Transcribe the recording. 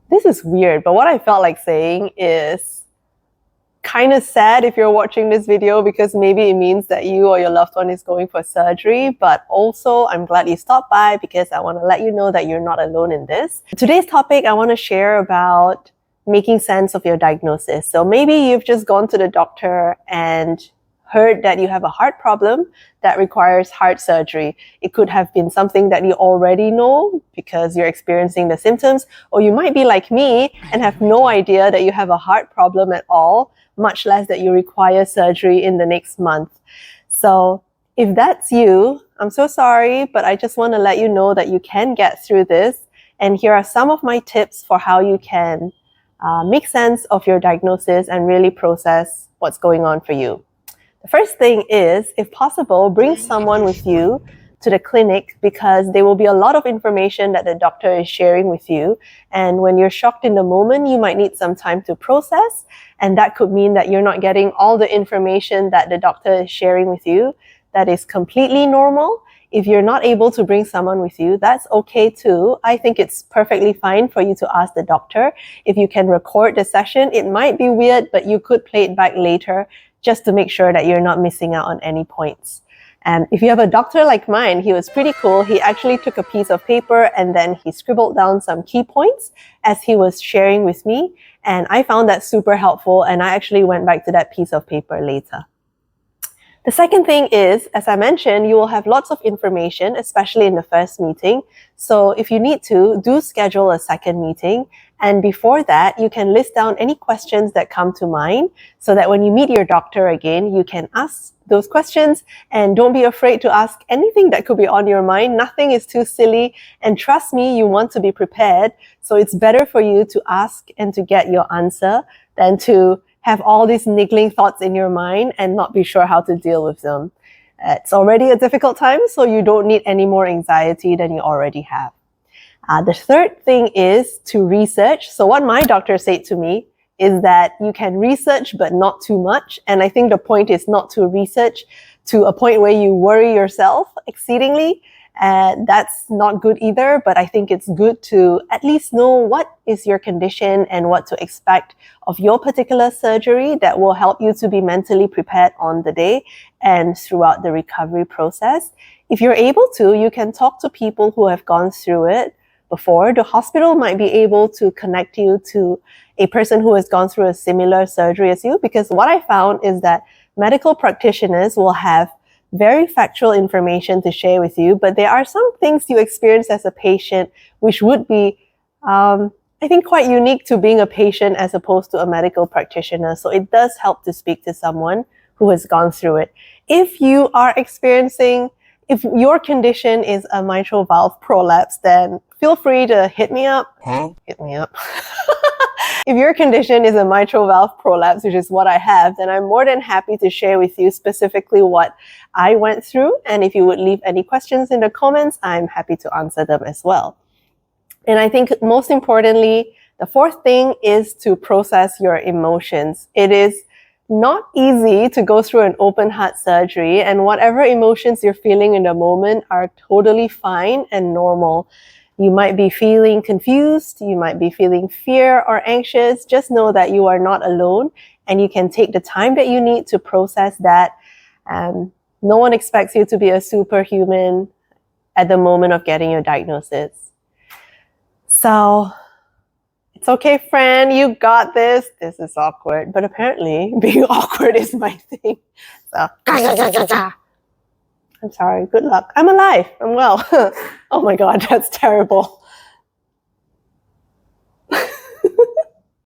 this is weird, but what I felt like saying is kind of sad if you're watching this video, because maybe it means that you or your loved one is going for surgery, but also I'm glad you stopped by because I want to let you know that you're not alone in this. Today's topic, I want to share about making sense of your diagnosis. So maybe you've just gone to the doctor and heard that you have a heart problem that requires heart surgery. It could have been something that you already know because you're experiencing the symptoms, or you might be like me and have no idea that you have a heart problem at all, much less that you require surgery in the next month. So if that's you, I'm so sorry, but I just want to let you know that you can get through this. And here are some of my tips for how you can make sense of your diagnosis and really process what's going on for you. The first thing is, if possible, bring someone with you to the clinic, because there will be a lot of information that the doctor is sharing with you. And when you're shocked in the moment, you might need some time to process. And that could mean that you're not getting all the information that the doctor is sharing with you. That is completely normal. If you're not able to bring someone with you, that's okay too. I think it's perfectly fine for you to ask the doctor if you can record the session. It might be weird, but you could play it back later just to make sure that you're not missing out on any points. And if you have a doctor like mine, he was pretty cool. He actually took a piece of paper and then he scribbled down some key points as he was sharing with me. And I found that super helpful, and I actually went back to that piece of paper later. The second thing is, as I mentioned, you will have lots of information, especially in the first meeting. So if you need to, do schedule a second meeting. And before that, you can list down any questions that come to mind so that when you meet your doctor again, you can ask those questions, and don't be afraid to ask anything that could be on your mind. Nothing is too silly. And trust me, you want to be prepared. So it's better for you to ask and to get your answer than to have all these niggling thoughts in your mind and not be sure how to deal with them. It's already a difficult time, so you don't need any more anxiety than you already have. The third thing is to research. So what my doctor said to me is that you can research, but not too much. And I think the point is not to research to a point where you worry yourself exceedingly. That's not good either, but I think it's good to at least know what is your condition and what to expect of your particular surgery. That will help you to be mentally prepared on the day and throughout the recovery process. If you're able to, you can talk to people who have gone through it before. The hospital might be able to connect you to a person who has gone through a similar surgery as you, because what I found is that medical practitioners will have very factual information to share with you, but there are some things you experience as a patient which would be, I think, quite unique to being a patient as opposed to a medical practitioner. So it does help to speak to someone who has gone through it. If you are experiencing, if your condition is a mitral valve prolapse, then feel free to hit me up. Hit me up. If your condition is a mitral valve prolapse, which is what I have, then I'm more than happy to share with you specifically what I went through. And if you would leave any questions in the comments, I'm happy to answer them as well. And I think most importantly, the fourth thing is to process your emotions. It is not easy to go through an open heart surgery, and whatever emotions you're feeling in the moment are totally fine and normal. You might be feeling confused, you might be feeling fear or anxious. Just know that you are not alone, and you can take the time that you need to process that. No one expects you to be a superhuman at the moment of getting your diagnosis. So it's okay, friend, you got this. This is awkward, but apparently being awkward is my thing. So I'm sorry, good luck. I'm alive, I'm well. Oh my God, that's terrible.